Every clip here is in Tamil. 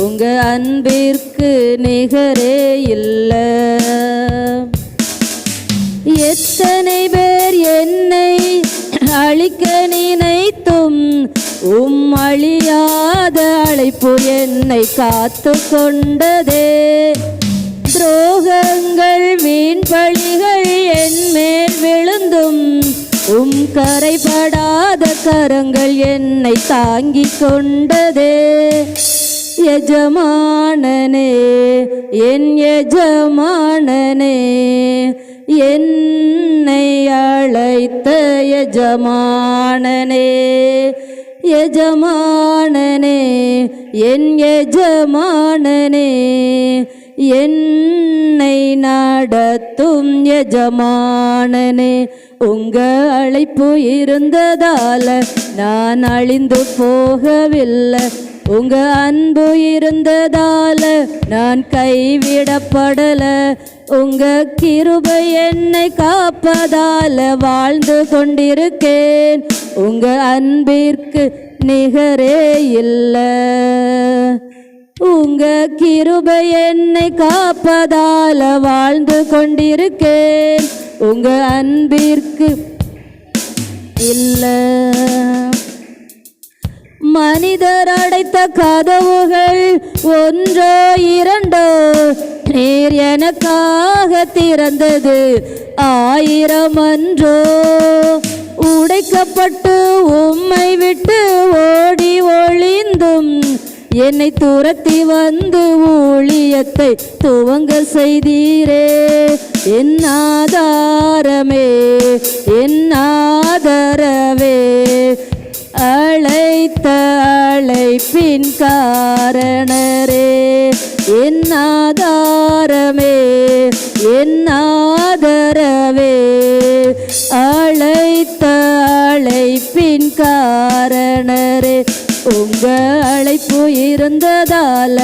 உங்க அன்பிற்கு நிகரே இல்லை. எத்தனை பேர் என்னை அழிக்க நினைத்தும் அழியாத அழைப்பு என்னை காத்து கொண்டதே. துரோகங்கள் வீண் பழிகள் என் மேல் விழுந்தும் கரைபடாத கரங்கள் என்னை தாங்கிக் கொண்டதே. எஜமானனே என் எஜமானனே, என்னை அழைத்த எஜமானனே. எஜமானனே என் எஜமானனே, என்னை நடத்தும் எஜமானனே. உங்க அழைப்பு இருந்ததால நான் அழிந்து போகவில்லை. உங்க அன்பு இருந்ததால நான் கைவிடப்படல. உங்க கிருபை என்னை காப்பதால வாழ்ந்து கொண்டிருக்கேன். உங்க அன்பிற்கு நிகரே இல்லை. உங்க கிருபை என்னை காப்பதால வாழ்ந்து கொண்டிருக்கேன். உங்க அன்பிற்கு இல்லை. மனிதர் அடைத்த கதவுகள் ஒன்றோ இரண்டோ, நீர் எனக்காக திறந்தது 1000 அன்றோ. உடைக்கப்பட்டு உம்மை விட்டு ஓடி ஒளிந்தும் என்னை துரத்தி வந்து ஊழியத்தை துவங்க செய்தீரே. என் ஆதாரமே என் ஆதரவே, அழைத்த அழைப்பின் காரணரே. என் ஆதாரமே என் ஆதரவே, அழைத்த அழைப்பின் காரணரே. உங்க அழைப்பு இருந்ததால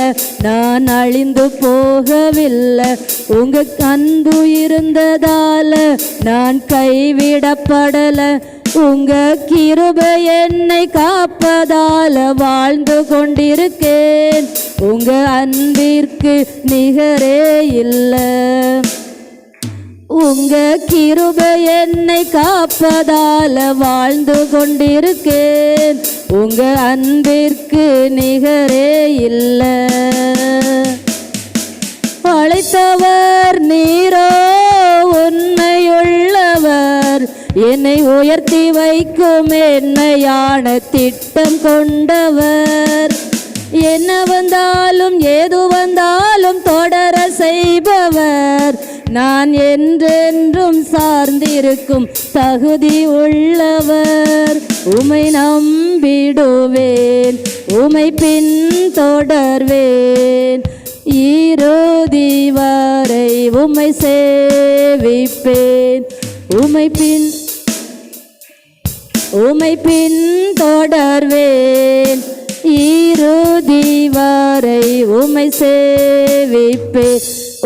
நான் அழிந்து போகவில்லை. உங்க அன்பு இருந்ததால நான் கைவிடப்படல. உங்க கிருபை என்னை காப்பதால வாழ்ந்து கொண்டிருக்கேன். உங்க அன்பிற்கு நிகரே இல்லை. உங்க கிருபை என்னை காப்பதால வாழ்ந்து கொண்டிருக்கேன். உங்க அன்பிற்கு நிகரே இல்லை. அழைத்தவர் நீரோ உண்மையுள்ளவர், என்னை உயர்த்தி வைக்கும் என்னையான திட்டம் கொண்டவர். என்ன வந்தாலும் ஏது வந்தாலும் தொடர செய்பவர், நான் என்றென்றும் சார்ந்திருக்கும் தகுதி உள்ளவர். உமை நம்பிடுவேன், உமை பின் தொடர்வேன், இறுதி வரை உமை சேவிப்பேன். உமை பின் தொடர்வேன், இறுதி வரை உமை சேவிப்பேன்.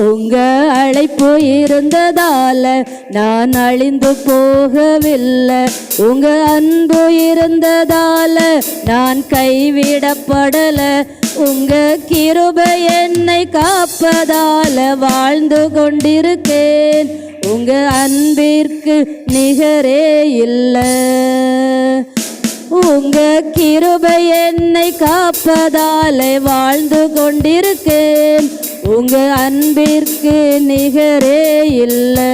உங்க அழைப்பு இருந்ததால நான் அழிந்து போகவில்லை. உங்க அன்பு இருந்ததால நான் கைவிடப்படல. உங்க கிருபை என்னை காப்பதால வாழ்ந்து கொண்டிருக்கேன். உங்க அன்பிற்கு நிகரே இல்லை. உங்க கிருபை என்னை காப்பதால வாழ்ந்து கொண்டிருக்கேன். உங்க அன்பிற்கு நிகரே இல்லை.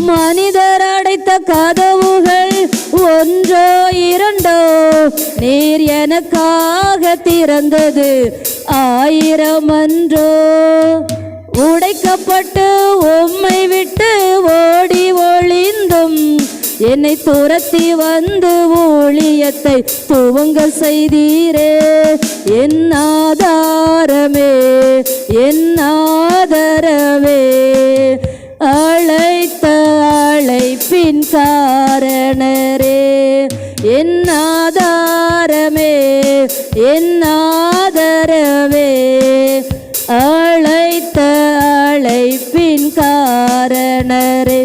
மனிதர் அடைத்த கதவுகள் ஒன்றோ இரண்டோ, நீர் எனக்காக திறந்தது 1000 அன்றோ. உடைக்கப்பட்டு உம்மை விட்டு ஓடி ஒளிந்தும் என்னை துரத்தி வந்து ஊழியத்தை துவங்க செய்தீரே. என் ஆதாரமே என் ஆதரவே, அழைத்த அழைப்பின் காரணரே. என் ஆதாரமே என் ஆதரவே, அழைத்த அழைப்பின் காரணரே.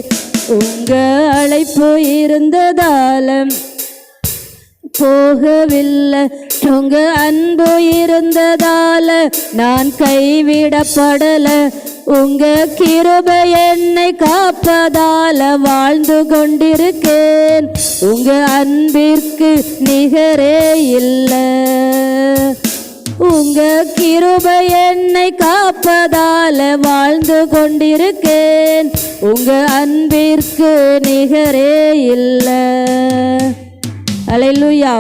உங்க அழைப்பு இருந்ததால போகவில்லை. உங்க அன்பு இருந்ததால நான் கைவிடப்படல. உங்க கிருபை என்னை காப்பதால வாழ்ந்து கொண்டிருக்கேன். உங்க அன்பிற்கு நிகரே இல்லை. உங்க கிருபை என்னை காப்பதால வாழ்ந்து கொண்டிருக்கேன். உங்க அன்பிற்கு நிகரே இல்லை. ஹல்லேலூயா,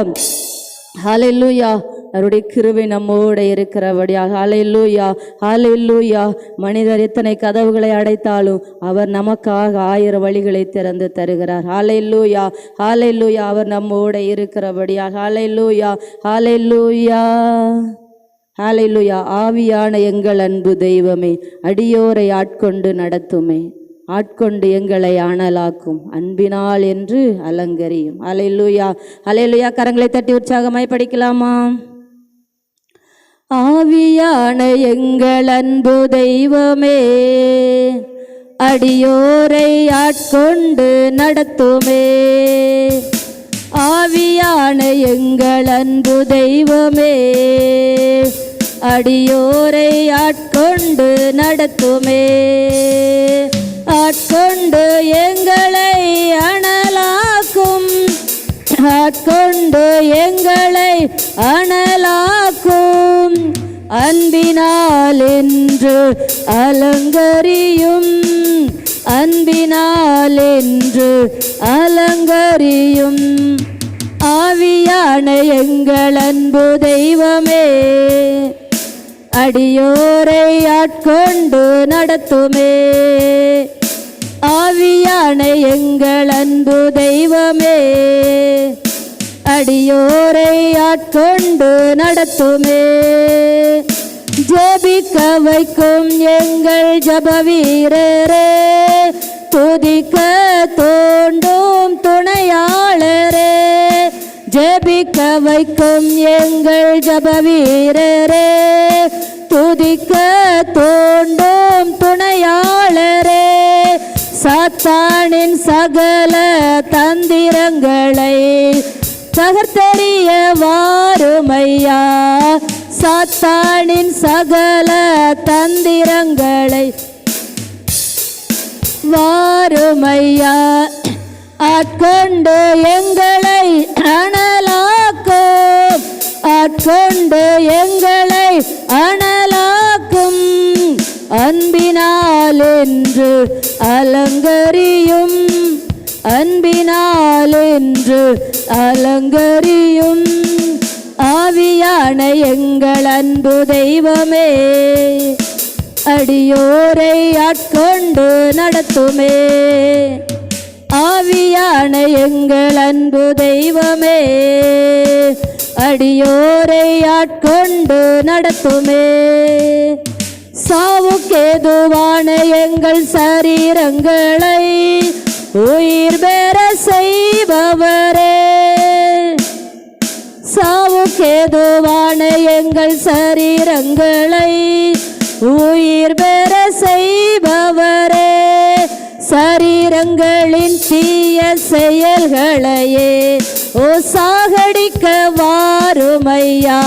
ஹல்லேலூயா. அவருடைய கிருபை நம்மோடு இருக்கிறபடியாக. ஹல்லேலூயா, ஹல்லேலூயா. மனிதர் எத்தனை கதவுகளை அடைத்தாலும் அவர் நமக்காக 1000 வழிகளை திறந்து தருகிறார். ஹல்லேலூயா, ஹல்லேலூயா. அவர் நம்மோடு இருக்கிறபடியாக. ஹல்லேலூயா, ஹல்லேலூயா, ஹல்லேலூயா. ஆவியான எங்கள் அன்பு தெய்வமே, அடியோரை ஆட்கொண்டு நடத்துமே, ஆட்கொண்டு எங்களை அனலாக்கும், அன்பினால் என்று அலங்கரியும். ஹல்லேலூயா, ஹல்லேலூயா. கரங்களை தட்டி உற்சாகமாய் படிக்கலாமா? ஆவியான எங்கள் அன்பு தெய்வமே, அடியோரை ஆட்கொண்டு நடத்துமே. ஆவியான எங்கள் அன்பு தெய்வமே, அடியோரை ஆட்கொண்டு நடத்துமே. ஆட்கொண்டு எங்களை அனலாக்கும், ஆட்கொண்டு எங்களை அனலாக்கும், அன்பினால் என்று அலங்கரியும், அன்பினால் என்று அலங்கரியும். ஆவியான எங்கள் அன்பு தெய்வமே, அடியோரை ஆட்கொண்டு நடத்துமே. ஆவியான எங்கள் அன்பு தெய்வமே, அடியோரை ஆட்கொண்டு நடத்துமே. ஜெபிக்க வைக்கும் எங்கள் ஜப வீரரே, துதிக்க தோண்டும் துணையாளரே. ஜெபிக்க வைக்கும் எங்கள் ஜப வீரரே, துதிக்க தோண்டும் துணையாளரே. சாத்தானின் சகல தந்திரங்களை தகர்த்தெறிய வாருமையா. சாத்தானின் சகல தந்திரங்களை வாருமையா. ஆட்கொண்டு எங்களை அனலாக்கும், ஆட்கொண்டு எங்களை அனலாக்கும், அன்பினால் என்று அலங்கரியும், அன்பினால் என்று அலங்கரியும். ஆவியான எங்கள் அன்பு தெய்வமே, அடியோரை ஆட்கொண்டு நடத்துமே. ஆவியான எங்கள் அன்பு தெய்வமே, அடியோரை ஆட்கொண்டு நடத்துமே. சாவுக்கேதுவான எங்கள் சரீரங்களை உயிர் பெற செய்பவரே. சாவுக்கேதுவான எங்கள் சரீரங்களை உயிர் பெற செய்பவரே. சரீரங்களின் தீய செயல்களையே ஓ சாகடிக்க வாருமையா.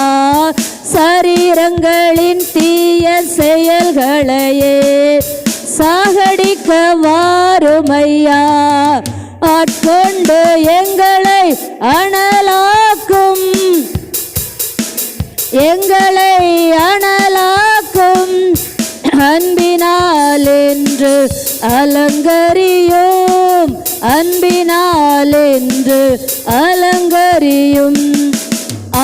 சரீரங்களின் தீய செயல்களையே சாகடிக்க வாருமையா. ஆட்கொண்டு எங்களை அனலாக்கும், எங்களை அனலாக்கும், அன்பினால் என்று அலங்கரியும், அன்பினால் என்று அலங்கரியும்.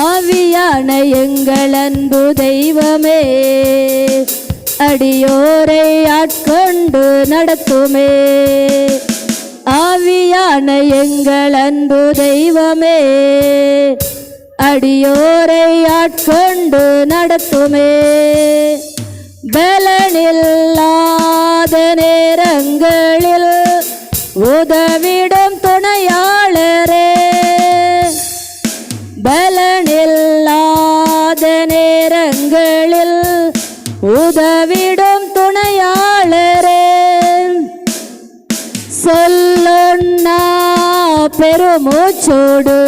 ஆவியான எங்கள் அன்பு தெய்வமே, அடியோரை ஆட்கொண்டு நடத்துமே. ஆவியான எங்கள் அன்பு தெய்வமே, அடியோரை ஆட்கொண்டு நடத்துமே. பலனில்லாத நேரங்களில் உதவிடும் துணையாளரே. பலனில்லாத நேரங்களில் உதவிடும் துணையாளரே. சொல்லொன்னா பெருமூச்சோடு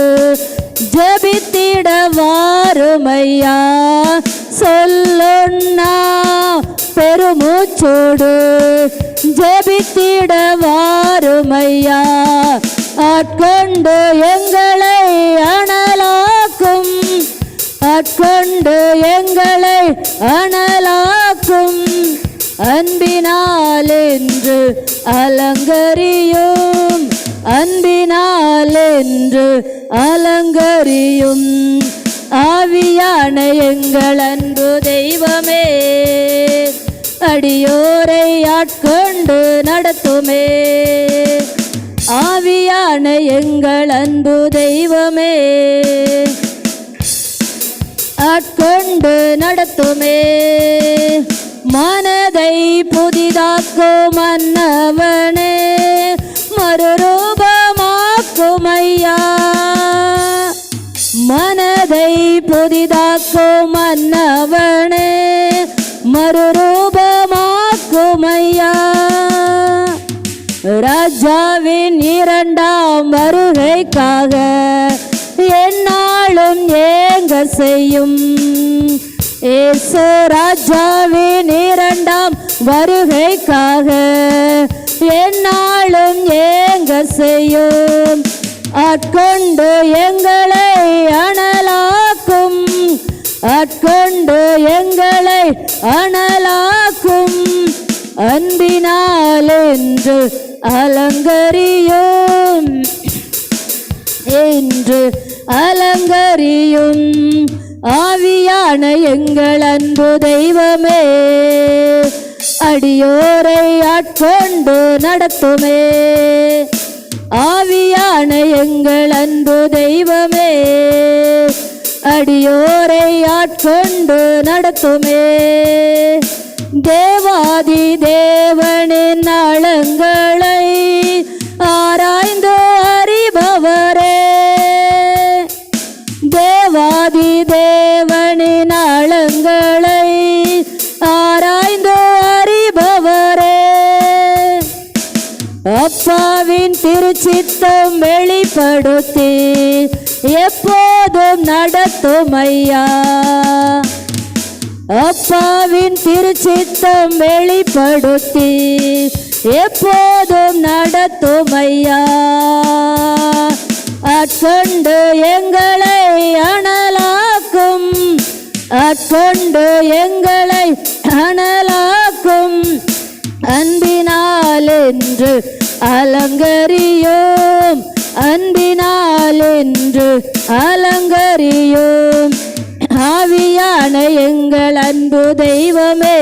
ஜபித்திட வாருமை. வாருமையா சொல்லுன்னா பெருமூச்சோடு ஜெபித்திட வாருமையா ஆட்கொண்டு எங்களை அனலாக்கும் ஆட்கொண்டு எங்களை அனலாக்கும் அன்பினால் என்று அலங்கரியும் அன்பினால் என்று அலங்கரியும் ஆவியான எங்கள் அன்பு தெய்வமே அடியோரை ஆட்கொண்டு நடத்துமே ஆவியான எங்கள் அன்பு தெய்வமே ஆட்கொண்டு நடத்துமே மனதை புதிதாக்கும் மன்னவனே மறுரூபமாக்கும் ஐயா மனதை புதிதாக்கும் மன்னவனே மறுரூபமாக்கும் ஐயா ராஜாவின் இரண்டாம் வருகைக்காக என்னாலும் ஏங்க செய்யும் இயேசு ராஜாவின் இரண்டாம் வருகைக்காக என்னாலும் ஏங்க செய்யும் ஆட்கொண்டு எங்களை அனலாக்கும் ஆட்கொண்டு எங்களை அனலாக்கும் அன்பினால் என்று அலங்கரியும் என்று அலங்கரியும் ஆவியான எங்கள் அன்பு தெய்வமே அடியோரை ஆட்கொண்டு நடத்துமே ஆவியான எங்கள் அன்பு தெய்வமே அடியோரை ஆட்கொண்டு நடத்துமே தேவாதி தேவனின் ஆழங்களை ஆராய்ந்து அறிபவரே தேவாதி தேவனின் ஆழங்களை ஆராய்ந்து அறிபவரே அப்பாவின் திருச்சித்தம் வெளிப்படுத்தி எப்போதும் நடத்தும் ஐயா அப்பாவின் திருச்சித்தம் வெளிப்படுத்தி எப்போதும் நடத்தும் ஐயா ஆட்கொண்டு எங்களை அனலாக்கும் ஆட்கொண்டு எங்களை அனலாக்கும் அன்பினால் என்று அலங்கரியும் அன்பினால் என்று அலங்கரியும் ஆவியான எங்கள் அன்பு தெய்வமே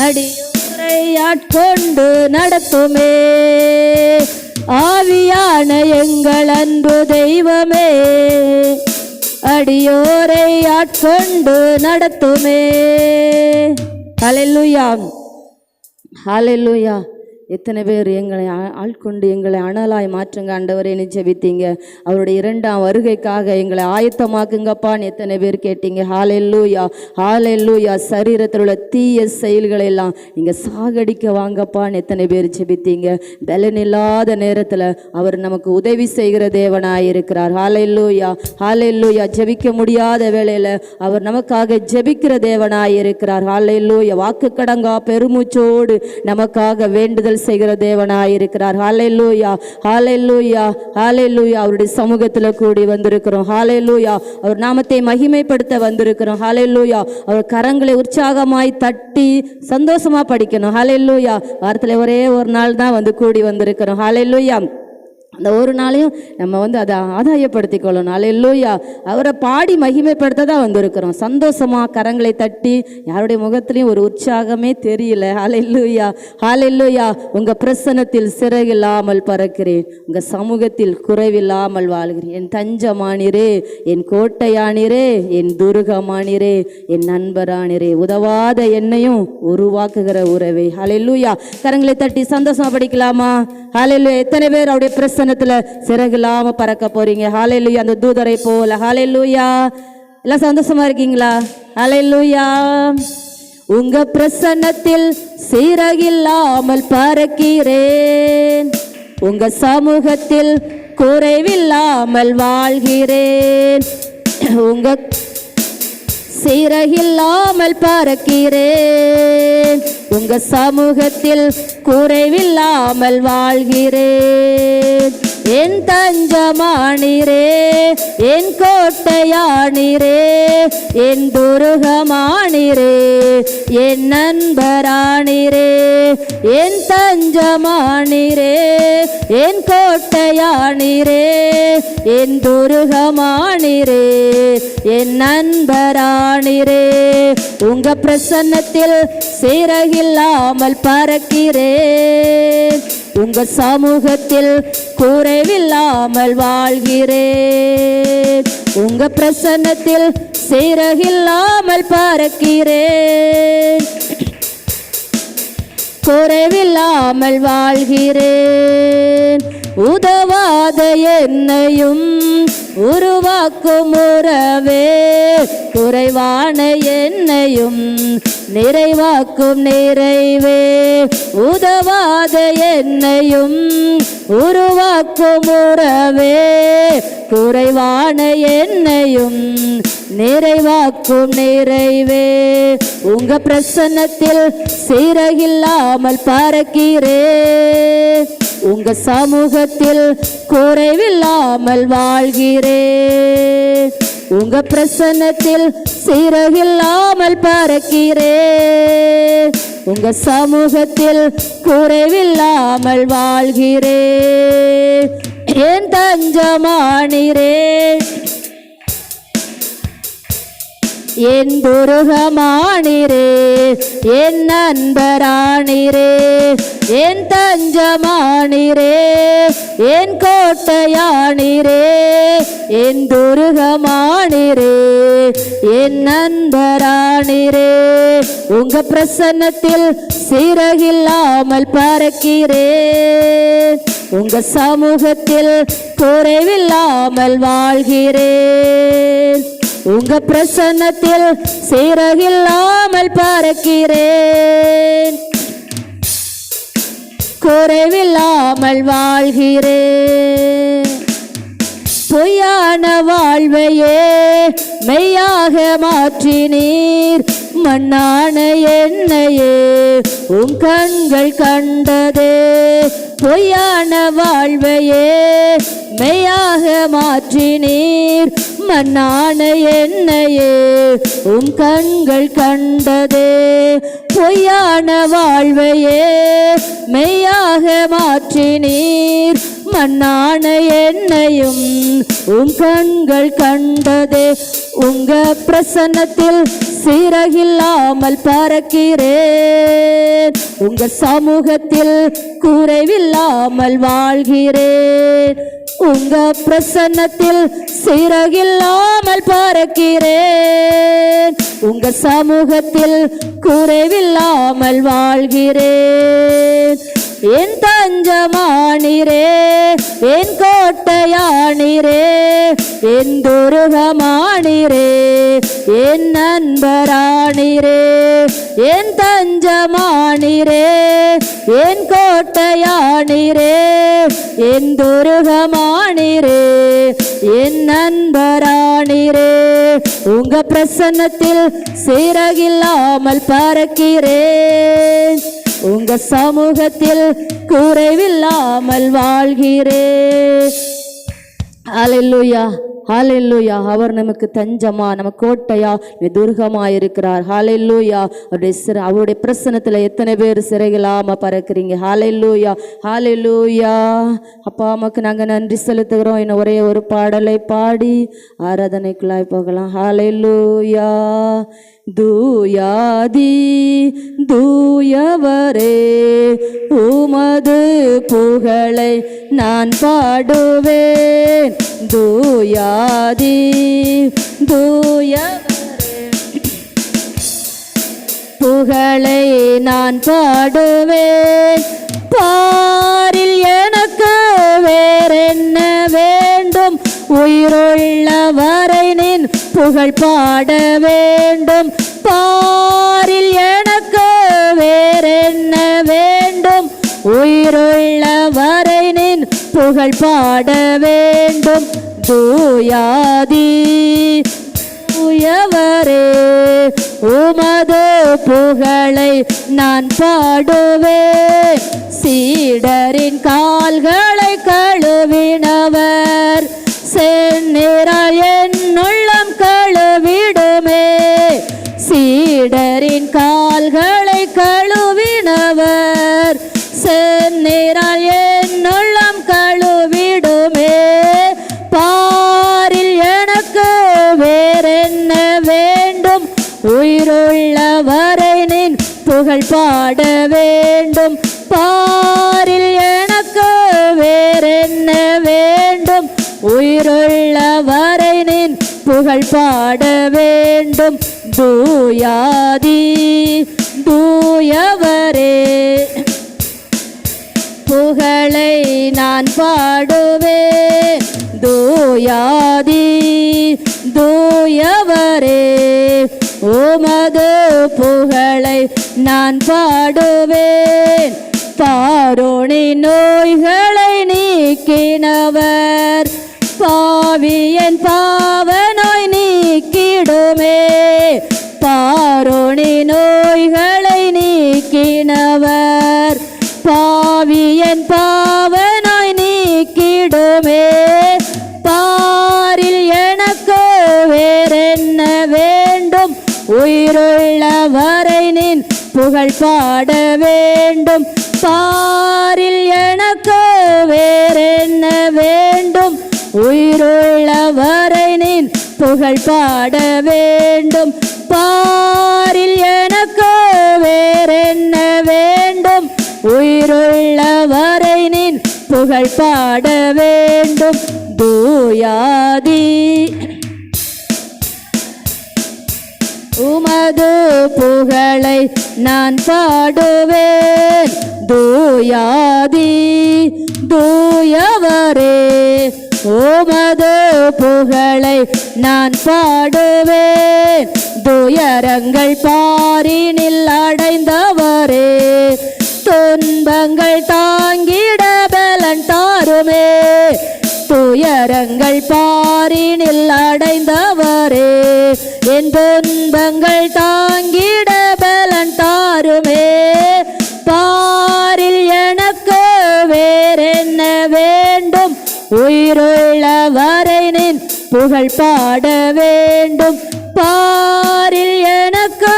அடியோரை ஆட்கொண்டு நடத்துமே ஆவியான எங்கள் அன்பு தெய்வமே அடியோரை ஆட்கொண்டு நடத்துமே ஹல்லேலூயா ஹல்லேலூயா எத்தனை பேர் எங்களை ஆட்கொண்டு எங்களை அனலாய் மாற்றுங்க ஆண்டவரே ஜெபித்தீங்க அவருடைய இரண்டாம் வருகைக்காக எங்களை ஆயத்தமாக்குங்கப்பான்னு எத்தனை பேர் கேட்டீங்க ஹல்லேலூயா ஹல்லேலூயா சரீரத்தில் உள்ள தீய செயல்களை எல்லாம் நீங்கள் சாகடிக்க வாங்கப்பான்னு எத்தனை பேர் ஜெபித்தீங்க பலனில்லாத நேரத்தில் அவர் நமக்கு உதவி செய்கிற தேவனாயிருக்கிறார் ஹல்லேலூயா ஹல்லேலூயா ஜெபிக்க முடியாத வேளையில் அவர் நமக்காக ஜெபிக்கிற தேவனாயிருக்கிறார் ஹல்லேலூயா வாக்கு கடங்கா பெருமூச்சோடு நமக்காக வேண்டுதல் செய்கிற தேவனாயிருக்கிறார் ஹல்லேலூயா ஹல்லேலூயா ஹல்லேலூயா அவருடைய சமூகத்தில் கூடி வந்திருக்கிறோம் ஹல்லேலூயா அவர் நாமத்தை மகிமைப்படுத்த வந்திருக்கிறோம் ஹல்லேலூயா அவர் கரங்களை உற்சாகமாய் தட்டி சந்தோஷமா படிக்கணும் ஹல்லேலூயா வாரத்தில் ஒரே ஒரு நாள் தான் வந்து கூடி வந்திருக்கிறோம் ஹல்லேலூயா அந்த ஒரு நாளையும் நம்ம அதை ஆதாயப்படுத்திக் கொள்ளணும் ஹல்லேலூயா அவரை பாடி மகிமைப்படுத்த தான் வந்திருக்கிறோம் சந்தோஷமாக கரங்களை தட்டி யாருடைய முகத்துலையும் ஒரு உற்சாகமே தெரியல ஹல்லேலூயா ஹல்லேலூயா உங்கள் பிரசன்னத்தில் சிறகில்லாமல் பறக்கிறேன் உங்கள் சமூகத்தில் குறைவில்லாமல் வாழ்கிறேன் என் தஞ்சமானிரே என் கோட்டையானிரே என் துருகமானிரே என் நண்பரானிரே உதவாத என்னையும் உருவாக்குகிற உறவே ஹல்லேலூயா கரங்களை தட்டி சந்தோஷமா படிக்கலாமா ஹல்லேலூயா எத்தனை பேர் அவருடைய பிரசன்னத்தில் சிறகில்லாம பறக்க போறீங்க ஹல்லேலூயா அந்த தூதரை போல ஹல்லேலூயா எல்லாம் சந்தோஷமா இருக்கீங்களா ஹல்லேலூயா உங்க பிரசன்னத்தில் சிறகில்லாமல் பறக்கிறேன் உங்க சமூகத்தில் குறைவில்லாமல் வாழ்கிறேன் உங்க சிறகில்லாமல் பறக்கிறேன், உங்க சமூகத்தில் குறைவில்லாமல் வாழ்கிறேன். என் தஞ்சமானீரே, என் கோட்டையானீரே, என் துருகமானீரே, என் நண்பரானீரே. என் தஞ்சமானீரே, என் கோட்டையானீரே, என் துருகமானீரே, என் நண்பரானீரே. உங்க பிரசன்னத்தில் சிறகில்லாமல் பறக்கிறேன், உங்க சமூகத்தில் குறைவில்லாமல் வாழ்கிறேன். உங்க பிரசன்னத்தில் சிறகில்லாமல் பறக்கிறேன், குறைவில்லாமல் வாழ்கிறேன். உதவாத என்னையும் உருவாக்கும் உறவே, குறைவான என்னையும் நிறைவாக்கும் நிறைவே. உதவாத என்னையும் உருவாக்கும் உறவே, குறைவான என்னையும் நிறைவாக்கும் நிறைவே. உங்க பிரசன்னத்தில் சிறகில்லாமல் பறக்கிறேன், உங்க சமூகத்தில் குறைவில்லாமல் வாழ்கிறேன். உங்க பிரசன்னத்தில் சிறகில்லாமல் பறக்கிறேன், உங்க சமூகத்தில் குறைவில்லாமல் வாழ்கிறேன். என் தஞ்சமானீரே, என் துருகமானீரே, என் நண்பரானீரே, என் தஞ்சமானீரே, என் கோட்டையானீரே, என் துருகமானீரே, என் நண்பரானீரே. உங்க பிரசன்னத்தில் சிறகில்லாமல் பறக்கிறேன், உங்க சமூகத்தில் குறைவில்லாமல் வாழ்கிறேன். உங்க பிரசன்னத்தில் சிறகில்லாமல் பறக்கிறேன், குறைவில்லாமல் வாழ்கிறேன். பொய்யான வாழ்வையே மெய்யாக மாற்றினீர், மண்ணான என்னையே உம் கண்கள் கண்டதே. பொய்யான வாழ்வையே மெய்யாக மாற்றினீர், மண்ணான என்னையே உம் கண்கள் கண்டதே. பொய்யான வாழ்வையே மெய்யாக மாற்றினீர், மண்ணான என்னையும் உம் கண்கள் கண்டதே. உங்க பிரசன்னத்தில் சிறகில்லாமல் பறக்கிறேன், உங்க சமூகத்தில் குறைவில்லாமல் வாழ்கிறேன். உங்க பிரசன்னத்தில் சிறகில்லாமல் பறக்கிறேன், உங்க சமூகத்தில் குறைவில்லாமல் வாழ்கிறேன். என் தஞ்சமானீரே, என் கோட்டையானீரே, என் துருகமானீரே, என் நண்பரானீரே. என் தஞ்சமானீரே, என் கோட்டையானீரே, என் துருகமானீரே, என் நண்பரானீரே. உங்க பிரசன்னத்தில் சிறகில்லாமல் பறக்கிறேன், உங்க சமூகத்தில் குறைவில்லாமல் வாழ்கிறேன். ஹல்லேலூயா, ஹல்லேலூயா. அவர் நமக்கு தஞ்சமா, நமக்கு கோட்டையா, துர்கமாயிருக்கிறார். ஹல்லேலூயா. அவருடைய பிரசன்னத்துல எத்தனை பேர் சிறையில்லாம பறக்கிறீங்க? ஹல்லேலூயா, ஹல்லேலூயா. அப்பா அம்மாக்கு நாங்க நன்றி செலுத்துகிறோம். இன்னும் ஒரே ஒரு பாடலை பாடி ஆராதனைக்குள்ளாய் போகலாம். ஹல்லேலூயா. தூயாதி தூயவரே, உமது புகழை நான் பாடுவேன். தூயாதி தூயவரே, புகழை நான் பாடுவேன். பாரில் எனக்கு வேறென்ன வேண்டும்? உயிருள்ளவரை நின் புகழ் பாட வேண்டும். பாரில் எனக்கு வேறென்ன வேண்டும்? உயிருள்ளவரை நின் புகழ் பாட வேண்டும். தூயாதி தூயவரே உமது புகழை நான் பாடுவேன். சீடரின் கால்களை கழுவினவர் செந்நிறால் என் உள்ளம் கழுவிடுமே. சீடரின் கால்களை கழுவினவர் செந்நிறால் என் உள்ளம் கழுவிடுமே. பாரில் எனக்கு வேறென்ன வேண்டும், உயிருள்ளவரை நின் புகழ் பாட வேண்டும். பாரில் எனக்கு வேறென்ன வேண்டும், உயிருள்ளவரை நின் புகழ் பாட வேண்டும். தூயாதி தூயவரே புகழை நான் பாடுவேன். தூயாதி தூயவரே உமது புகழை நான் பாடுவேன். பாரோணி நோய்களை நீக்கினவர் பாவியன் பாவ நோய் நீக்கிடுமே. பாரோணி நோய்களை நீக்கினவர் பாவியன் பாவ நோய் நீக்கிடுமே. பாரில் எனக்கு வேறென்ன வேண்டும், உயிருள்ளவரை நின் புகழ் பாட வேண்டும். பாரில் எனக்கு வேறென்ன வேண்டும், உயிருள்ளவரை நின் புகழ் பாட வேண்டும். பாரில் எனக்கு வேறென்ன வேண்டும், உயிருள்ளவரை நின் புகழ் பாட வேண்டும். தூயாதி உமது புகழை நான் பாடுவேன். தூயாதி தூயவரே உமது புகழை நான் பாடுவேன். துயரங்கள் பாரினில் அடைந்தவரே துன்பங்கள் தாங்கிட பலன் தாருமே. துயரங்கள் பாரினில் அடைந்தவரே என் துன்பங்கள் தாங்கிட பலன் தாருமே. பாரில் எனக்கு வேறென்ன வேண்டும், உயிருள்ளவரை நின் புகழ் பாட வேண்டும். பாரில் எனக்கு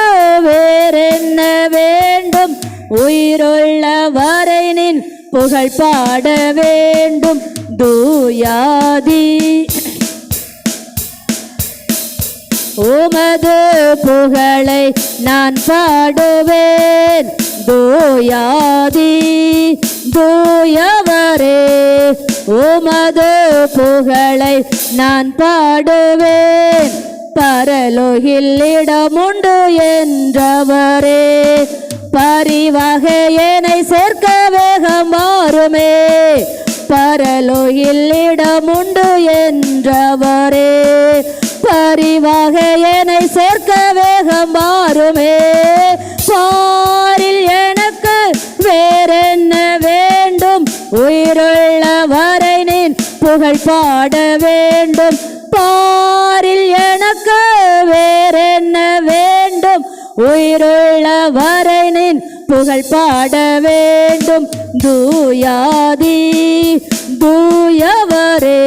வேறென்ன வேண்டும், உயிருள்ளவரை நின் புகழ் பாட வேண்டும். தூயாதி உமது புகழை நான் பாடுவேன். தூயாதி தூயவரே உமது புகழை நான் பாடுவேன். பரலோகில் இடமுண்டு என்றவரே பரிவாக என்னை சேர்க்க வேகம் மாறுமே. பரலோகில் இடமுண்டு என்றவரே பரிவாக என்னை சேர்க்க வேகம் மாறுமே. பாரில் எனக்கு வேறென்ன வேண்டும், உயிருள்ளவரை நின் புகழ் பாட வேண்டும். பாரில் எனக்கு வேறென்ன வேண்டும், உயிருள்ளவரை நின் புகழ் பாட வேண்டும். தூயாதி தூயவரே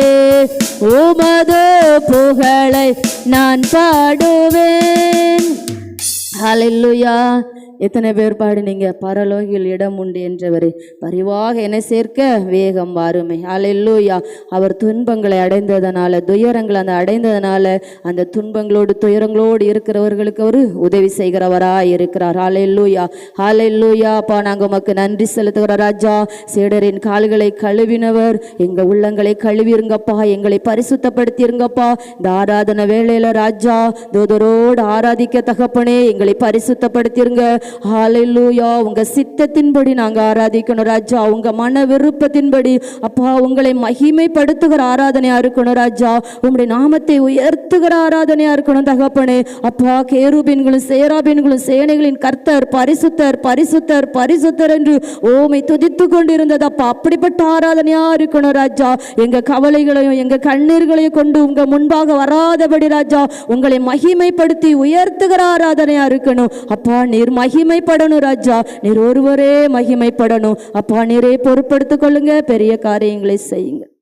உமது புகழை நான் பாடுவேன். ஹல்லேலூயா. எத்தனை பேர் பாடினீங்க? பரலோகில் இடம் உண்டு என்றவரே பரிவாக என்னை சேர்க்க வேகம் வாருமே. ஹல்லேலூயா. அவர் துன்பங்களை அடைந்ததனால, துயரங்களை அடைந்ததனால அந்த துன்பங்களோடு துயரங்களோடு இருக்கிறவர்களுக்கு அவர் உதவி செய்கிறவராய் இருக்கிறார். ஹல்லேலூயா ஹல்லேலூயா. அப்பா நாங்கள் உமக்கு நன்றி செலுத்துகிற ராஜா. சீடரின் கால்களை கழுவினவர், எங்கள் உள்ளங்களை கழுவிருங்கப்பா, எங்களை பரிசுத்தப்படுத்திருங்கப்பா. இந்த ஆராதனை வேளையில ராஜா தூதரோடு ஆராதிக்க தகப்பனே எங்களை பரிசுத்தப்படுத்திருங்க. ஹalleluya. உங்க சித்தத்தின்படி நாங்க ஆராதிக்கணும் ராஜா. உங்க மன விருப்பத்தின்படி அப்பா உங்களை மகிமைப்படுத்துகிற ஆராதனையா இருக்கணும் ராஜா. உங்களுடைய நாமத்தை உயர்த்துகிற ஆராதனையா இருக்கணும் தகப்பனே. அப்பா கேருபீன்களும் சேராபீன்களும் சேனைகளின் கர்த்தர் பரிசுத்தர் பரிசுத்தர் பரிசுத்தர் என்று ஓமை துதித்து கொண்டிருந்தது அப்பா. அப்படிப்பட்ட ஆராதனையா இருக்கணும் ராஜா. எங்க கவலைகளையும் எங்க கண்ணீர்களையும் கொண்டு உங்க முன்பாக வராதபடி ராஜா உங்களை மகிமைப்படுத்தி உயர்த்துகிற ஆராதனையா இருக்கணும் அப்பா. நீர் மகிமைப்படணும் ராஜா. நீர் ஒருவரே மகிமைப்படணும் அப்பா. நீரே பொறுப்படுத்திக் கொள்ளுங்க. பெரிய காரியங்களை செய்யுங்க.